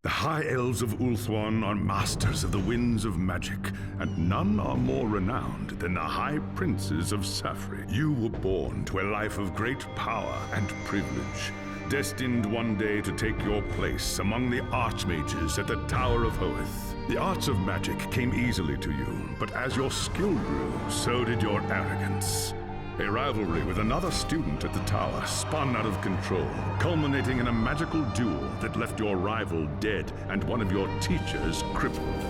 The High Elves of Ulthuan are masters of the winds of magic, and none are more renowned than the High Princes of Safri. You were born to a life of great power and privilege, destined one day to take your place among the Archmages at the Tower of Hoeth. The arts of magic came easily to you, but as your skill grew, so did your arrogance. A rivalry with another student at the tower spun out of control, culminating in a magical duel that left your rival dead and one of your teachers crippled.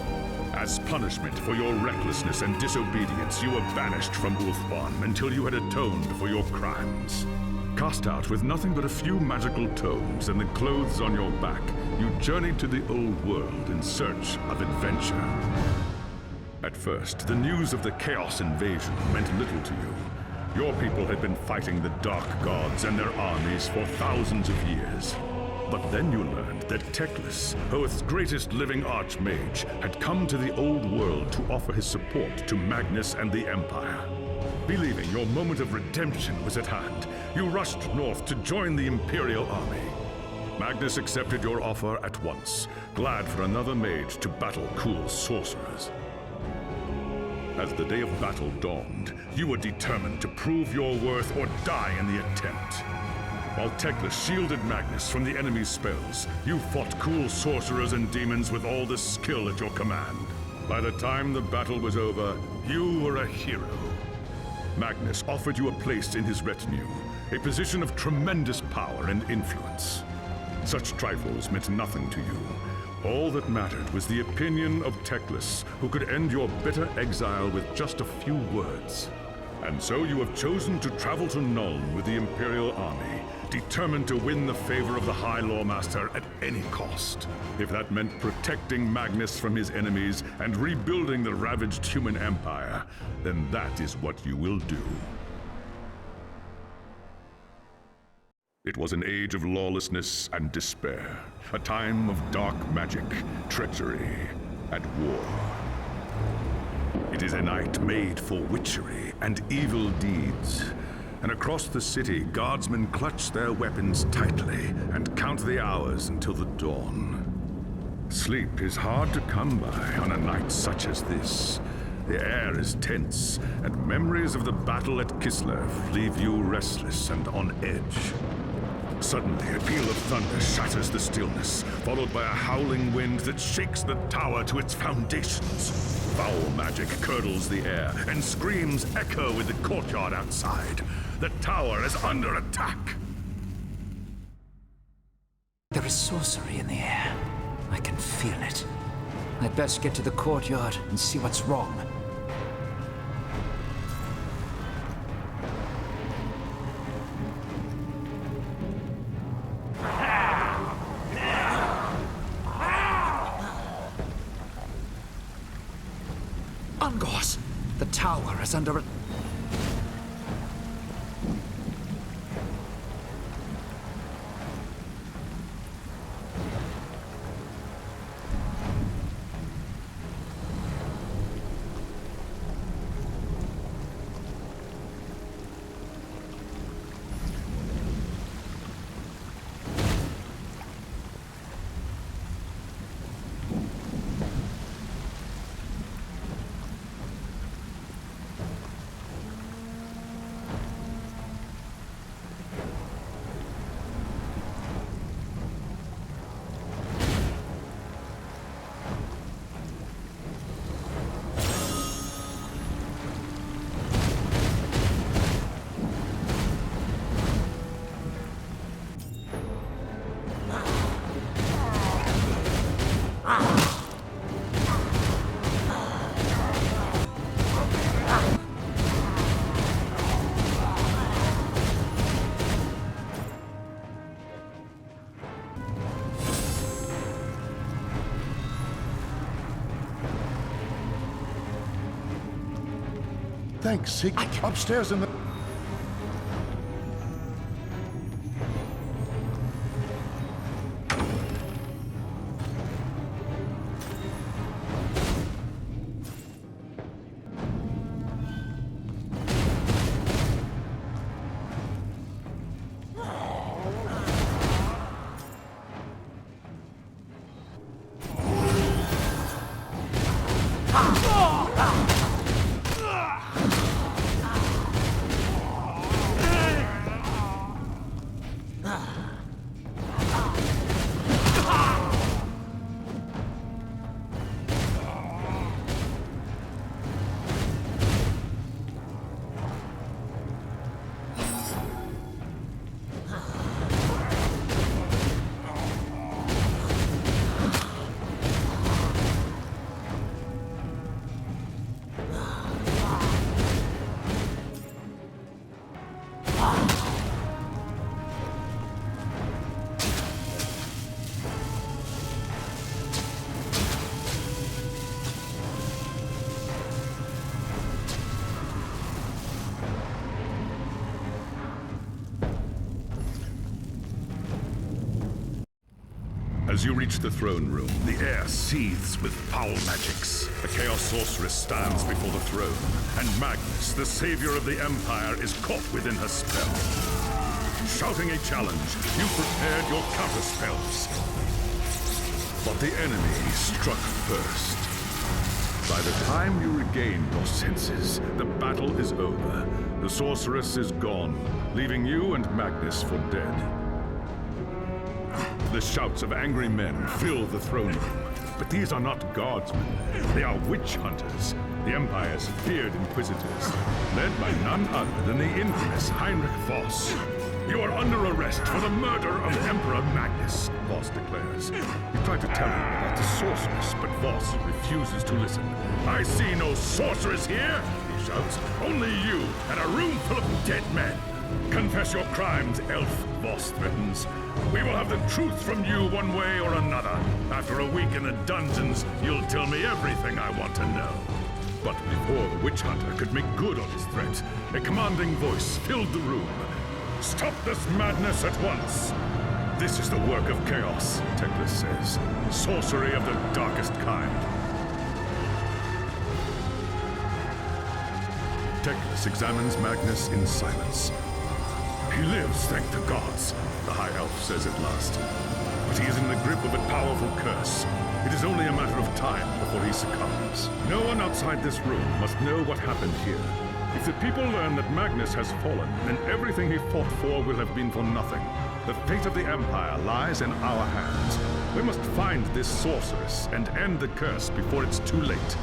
As punishment for your recklessness and disobedience, you were banished from Ulthuan until you had atoned for your crimes. Cast out with nothing but a few magical tomes and the clothes on your back, you journeyed to the old world in search of adventure. At first, the news of the Chaos invasion meant little to you. Your people had been fighting the Dark Gods and their armies for thousands of years. But then you learned that Teclis, Hoeth's greatest living archmage, had come to the old world to offer his support to Magnus and the Empire. Believing your moment of redemption was at hand, you rushed north to join the Imperial army. Magnus accepted your offer at once, glad for another mage to battle cool sorcerers. As the day of battle dawned, you were determined to prove your worth or die in the attempt. While Teclis shielded Magnus from the enemy's spells, you fought cool sorcerers and demons with all the skill at your command. By the time the battle was over, you were a hero. Magnus offered you a place in his retinue, a position of tremendous power and influence. Such trifles meant nothing to you. All that mattered was the opinion of Teclis, who could end your bitter exile with just a few words. And so you have chosen to travel to Nuln with the Imperial army, determined to win the favor of the High Lawmaster at any cost. If that meant protecting Magnus from his enemies and rebuilding the ravaged human empire, then that is what you will do. It was an age of lawlessness and despair, a time of dark magic, treachery, and war. It is a night made for witchery and evil deeds, and across the city, guardsmen clutch their weapons tightly and count the hours until the dawn. Sleep is hard to come by on a night such as this. The air is tense, and memories of the battle at Kislev leave you restless and on edge. Suddenly, a peal of thunder shatters the stillness, followed by a howling wind that shakes the tower to its foundations. Foul magic curdles the air, and screams echo in the courtyard outside. The tower is under attack. There is sorcery in the air. I can feel it. I'd best get to the courtyard and see what's wrong. Ungos! The tower is under... Thanks, Sig. Upstairs in the... As you reach the throne room, the air seethes with foul magics. The Chaos Sorceress stands before the throne, and Magnus, the savior of the Empire, is caught within her spell. Shouting a challenge, you prepared your counterspells. But the enemy struck first. By the time you regain your senses, the battle is over. The sorceress is gone, leaving you and Magnus for dead. The shouts of angry men fill the throne room. But these are not guardsmen. They are witch hunters, the Empire's feared inquisitors, led by none other than the infamous Heinrich Voss. You are under arrest for the murder of Emperor Magnus, Voss declares. You try to tell him about the sorceress, but Voss refuses to listen. I see no sorceress here, he shouts. Only you and a room full of dead men. Confess your crimes, elf, Voss threatens. We will have the truth from you one way or another. After a week in the dungeons, you'll tell me everything I want to know. But before the witch hunter could make good on his threat, a commanding voice filled the room. Stop this madness at once! This is the work of chaos, Teclis says. Sorcery of the darkest kind. Teclis examines Magnus in silence. He lives, thank the gods, the High Elf says at last. But he is in the grip of a powerful curse. It is only a matter of time before he succumbs. No one outside this room must know what happened here. If the people learn that Magnus has fallen, then everything he fought for will have been for nothing. The fate of the Empire lies in our hands. We must find this sorceress and end the curse before it's too late.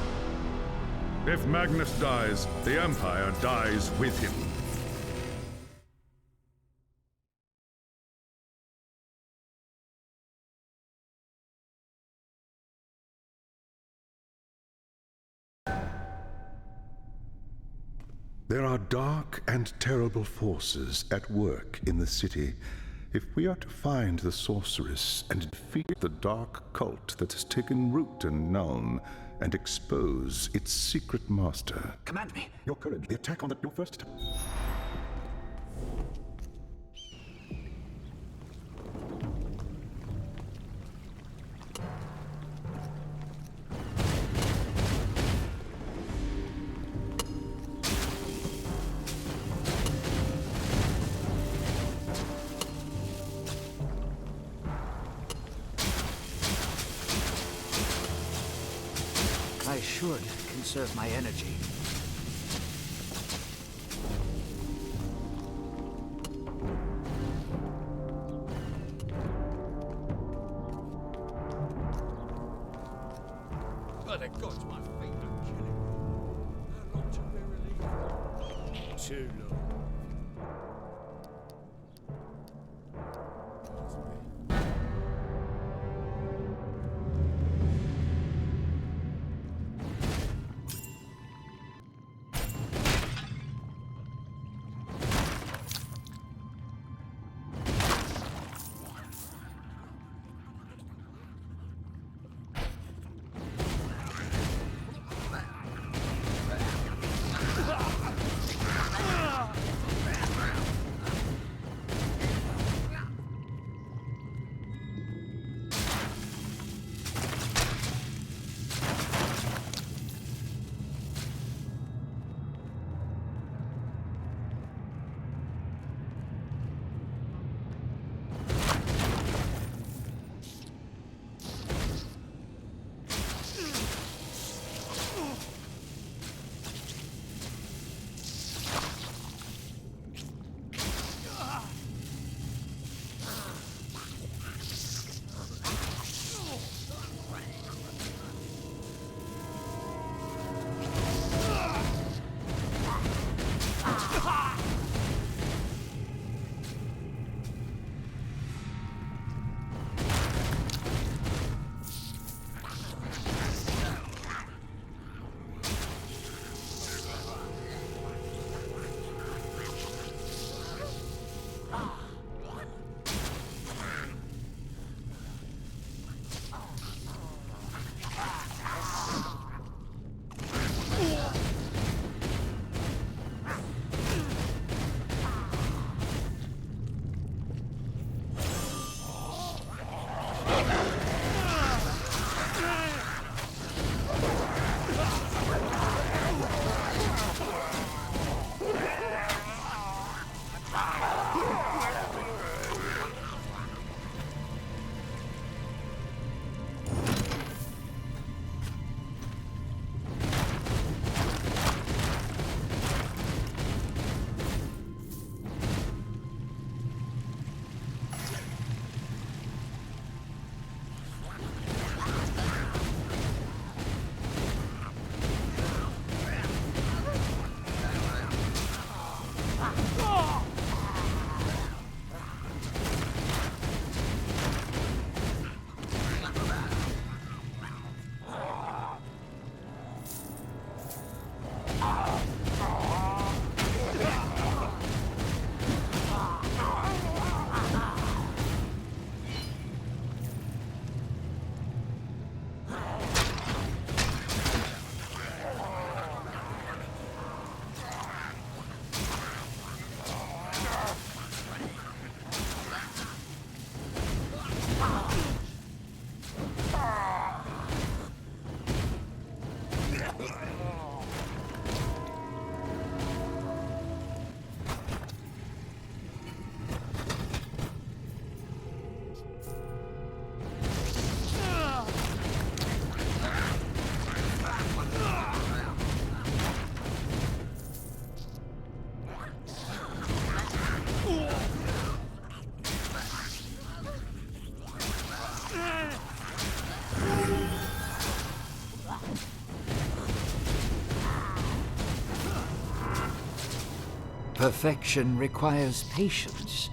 If Magnus dies, the Empire dies with him. There are dark and terrible forces at work in the city. If we are to find the sorceress and defeat the dark cult that has taken root in Nuln and expose its secret master. Command me. Your courage, the attack on your first attack. I should conserve my energy. By the gods, my feet are killing me. How long till we're relieved? Too long. Perfection requires patience.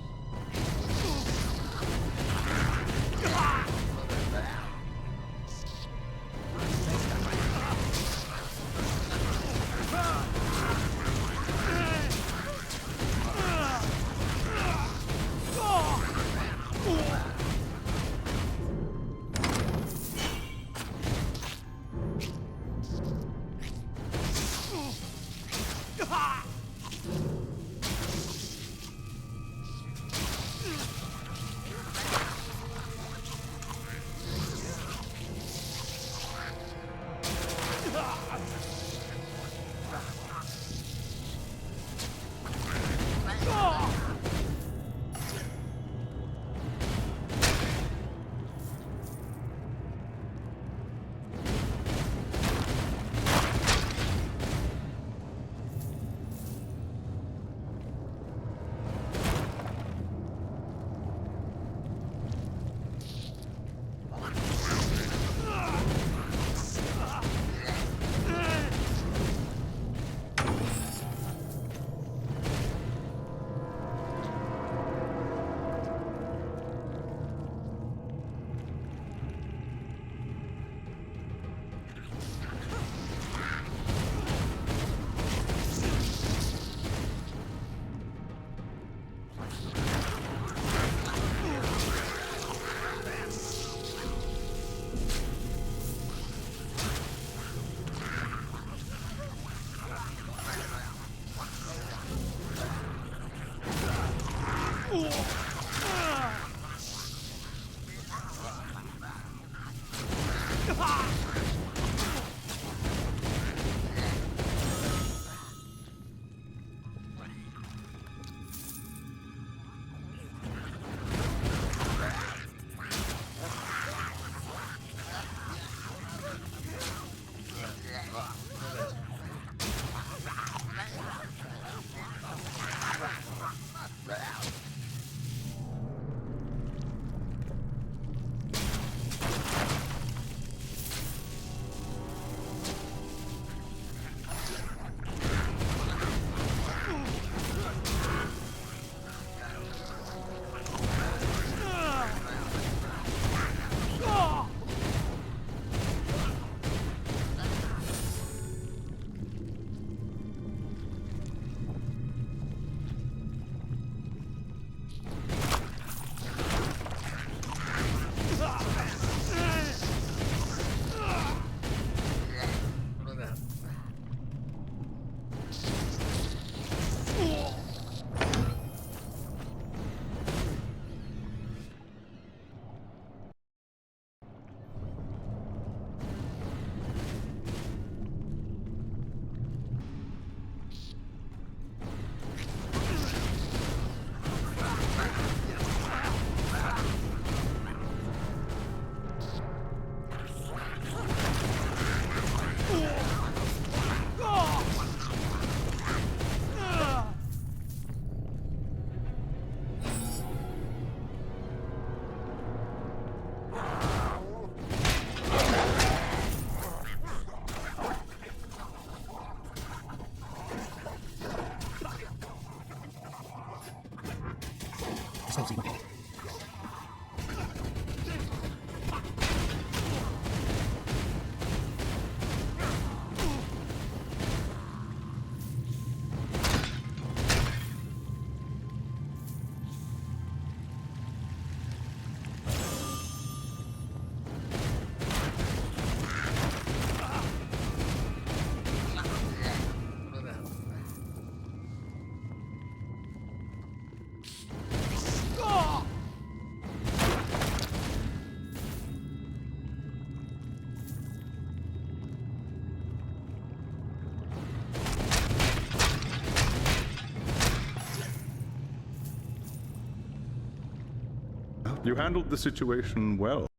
You handled the situation well.